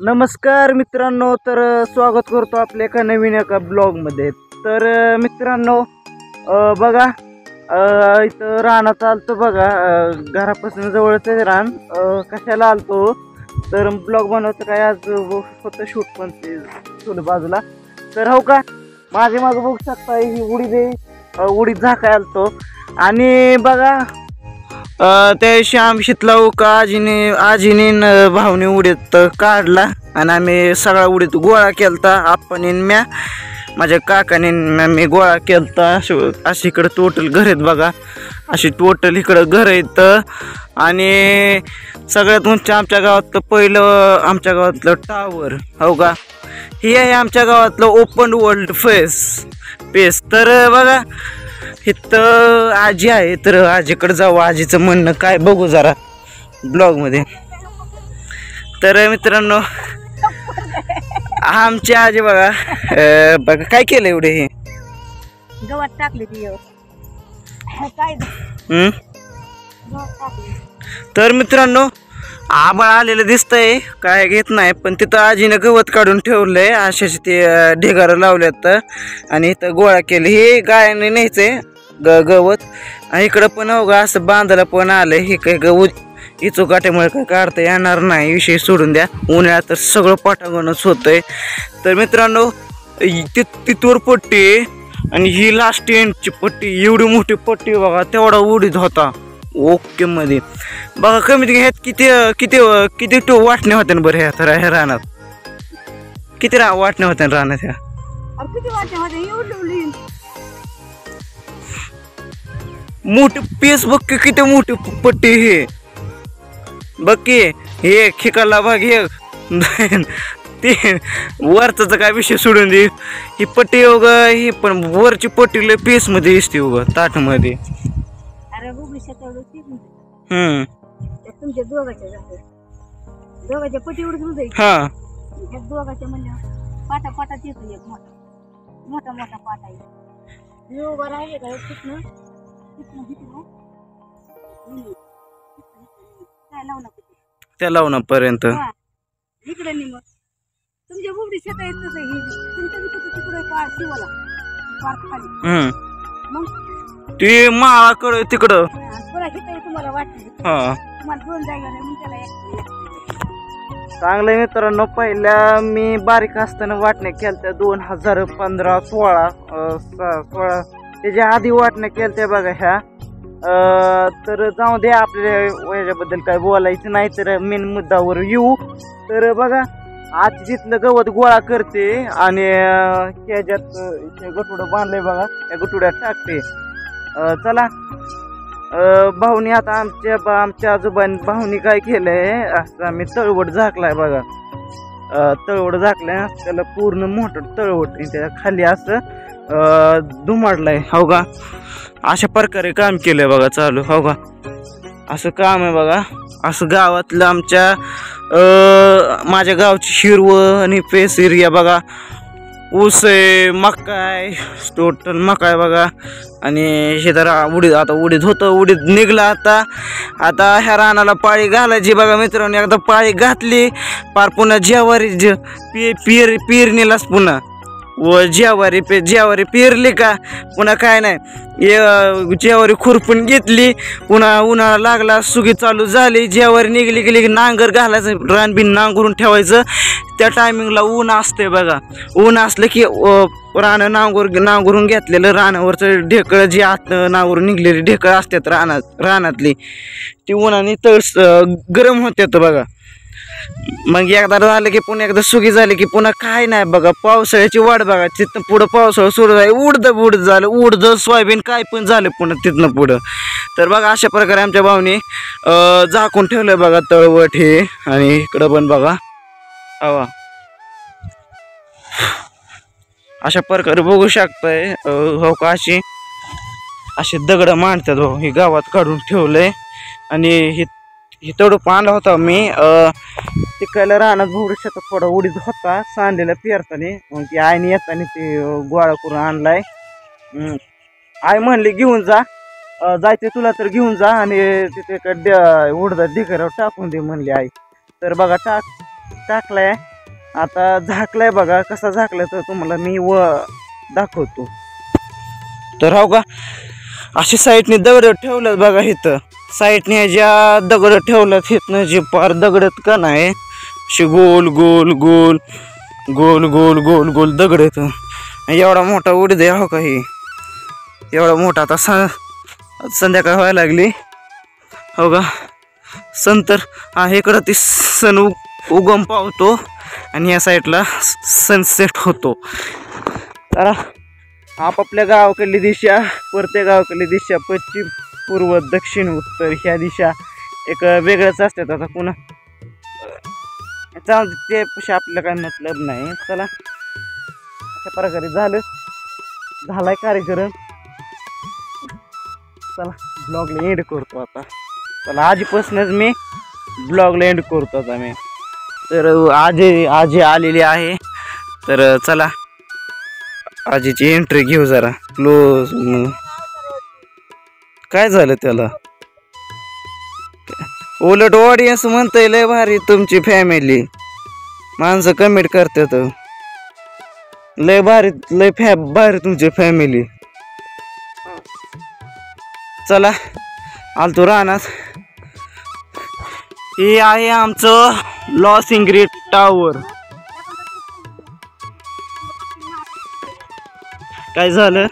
नमस्कार मित्रांनो, तर स्वागत करतो आपल्या एका नवीन ब्लॉगमध्ये। तर मित्रांनो, बघा, इथं रानात चालतो बघा, घरापासून जवळच आहे रान। कशाला आलतो तर ब्लॉग बनवतो काय, आज होतं शूट पण ते थोडं बाजूला। तर हो का, माझे मागं बघू शकता ही उडीद झाकाय आलतो। आणि बघा, त्या श्याम शितलाऊ का आजीने भावने उडीत काढला आणि आम्ही सगळा उडीत गोळा केलता। आप्पाने म्या, माझ्या काकाने मी गोळा केलता। अशी इकडं टोटल घर आहेत बघा, अशी टोटल इकडं घर आहेत। आणि सगळ्यात उंच आमच्या गावातलं पहिलं, आमच्या गावातलं टावर हो का, ही आहे आमच्या गावातलं ओपन वर्ल्ड पेस। तर बघा, इथं आजी आहे, तर आजीकडे जाऊ, आजीचं म्हणणं काय बघू जरा ब्लॉग मध्ये। तर मित्रांनो, आमची आजी बघा, बघा काय केलं एवढे हे गवत टाकले ती काय तर मित्रांनो, आबाळ आलेलं दिसतंय, काय घेत नाही, पण तिथं आजीनं गवत काढून ठेवलंय, अशाच ते ढिगारं लावल्यात आणि इथं गोळा केलं। हे गायाने न्यायचंय गवत। आणि इकडं पण हो का, असं बांधायला पण आलंय। हे काय गवत इचो काट्यामुळे काय काढता येणार नाही, विषय सोडून द्या। उन्हाळ्यात तर सगळं पाटागणच होतंय। तर मित्रांनो, तिथवर पट्टी आणि ही लास्ट एंडची पट्टी, एवढी मोठी पट्टी बघा, तेवढा उडीद होता ओके मध्ये बघा। कमीत ह्यात किती किती किती वाटण्या होत्या बरं ह्या रानात, किती वाटण्या होत्या रानात ह्या? मोठी पीस बघ की, किती मोठी पट्टी हे बघ की। हे खिकाला भाग हे ते वरच काय विषय सोडून दे, ही पट्टी उगा, ही पण वरची पट्टी लय पीस मध्ये दिसते उगा ताट मध्ये। तुमच्या दोघाच्या पटी उडत हा, दोघाच्या म्हणजे पाटा पाटात येतो एक मोठा मोठा पाटा आहे। उभा राहिले का तिथनं काय लावला त्या लावण्यापर्यंत इकडे नाही। मग तुमच्या बुबडी शेता येत तुमच्या तिकडे पार शिवाला पार खाली, मग ते माळाकडे तिकडं पुरा शेता तुम्हाला वाटते। हा, तुम्हाला दोन जागा नाही, मग त्याला चांगलं मित्रांनो। पहिल्या मी बारीक असताना वाटण्या केलत्या 2015-16 त्याच्या आधी वाटण्या केलत्या बघा ह्या। तर जाऊ दे, आपल्या याच्याबद्दल काय बोलायचं नाही, तर मेन मुद्द्यावर येऊ। तर बघा, आज जिथलं गवत गोळा करते आणि ह्याच्यात गटुडं बांधलंय बघा, त्या गटुड्यात टाकते। चला, भाऊनी आता आमच्या आजोबांनी भाऊनी काय केलंय, असं आम्ही तळवट झाकलाय बघा। तळवट झाकलाय, त्याला पूर्ण मोठं तळवट, त्याच्या खाली असं दुमाडलाय हो का। अशा प्रकारे काम केलंय बघा चालू हो का, असं काम आहे बघा। असं गावातलं आमच्या माझ्या गावची हिरवं आणि पेस एरिया बघा, ऊस आहे, मकाय, टोटल मकाय बघा। आणि हे तर उडीद, आता उडीद होतं, उडीद निघला आता ह्या रानाला पाळी घालायची बघा मित्रांनो। एकदा पाळी घातली पार, पुन्हा ज्वारी पेरणीलाच पुन्हा व ज्वारी पेरली का पुन्हा काय नाही, ज्वारी खुरपून घेतली, पुन्हा उन्हाळा लागला, सुगी चालू झाली, ज्वारी निघली की नांगर घालायचं, रानबिन नांगरून ठेवायचं। त्या टायमिंगला ऊन असते बघा, ऊन असलं की रान नांगरून घेतलेलं रानावरचं ढेकळ, जी आत नांगरून निघलेली ढेकळ असतात रानातली, ती उन्हाने गरम होत्यात बघा। मग एकदा झालं की पुन्हा एकदा सुगी झाली की पुन्हा काय नाही बघा, पावसाळ्याची वाट बघा। तिथनं पुढं पावसाळा सुरू झाला, उडद झालं, सोयाबीन काय पण झालं पुन्हा तिथनं पुढं। तर बघा, अशा प्रकारे आमच्या भाऊनी झाकून ठेवलंय बघा तळवट हे। आणि इकडं पण बघा हवा, अशा प्रकारे बघू शकताय हो का। अशी दगड मांडतात हो, हे गावात काढून ठेवलंय। आणि हे तेवढं पाहिलं होता मी, तिकडल्या रानात भोवऱ्यात थोडा उडीद होता सांडलेला पेरताना, मग ती आईने येताना ते गोळा करून आणलाय। आई म्हणली घेऊन जा, जायचं तुला तर घेऊन जा, आणि तिथे उडदा ढिगाऱ्यावर टाकून दे म्हणली आई। तर बघा, टाकलाय. आता झाकलाय बघा, कसा झाकलाय तर तुम्हाला मी दाखवतो. तर हो का, अशी साईडने दगड ठेवल्यात बघा. इथं साईडने ज्या दगड ठेवल्यात इथनं जे पार दगडत का नाही, अशी गोल गोल गोल गोल गोल गोल गोल दगड येतं. एवढा मोठा उडीद आहे हो का, ही एवढा मोठा. आता संध्याकाळ व्हायला लागली हो का. सण तर इकडं ती सण उगम पावतो आणि या साईडला सनसेट होतो. तर आपापल्या गावाकडली दिशा, प्रत्येक गावाकडली दिशा पश्चिम, पूर्व, दक्षिण, उत्तर ह्या दिशा एक वेगळंच असतात. आता पुन्हा चालतं ते पशी आपल्याला काय मतलब नाही. चला, अशा प्रकारे झालाय कार्यक्रम. चला ब्लॉगला एंड करतो आता. चला आजपासूनच मी ब्लॉगला एंड करतो आता मी. तर आजी आलेली आहे. तर चला आजीची एंट्री घेऊ जरा. क्लोज. काय झालं त्याला? उलट ऑडियन्स म्हणतंय लय भारी तुमची फॅमिली. माणसं कमेंट करतात लय भारी, लय भारी तुमची फॅमिली. चला आलतो रानात. हे आहे आमचं लॉस इंग्रिड टावर. काय झालं?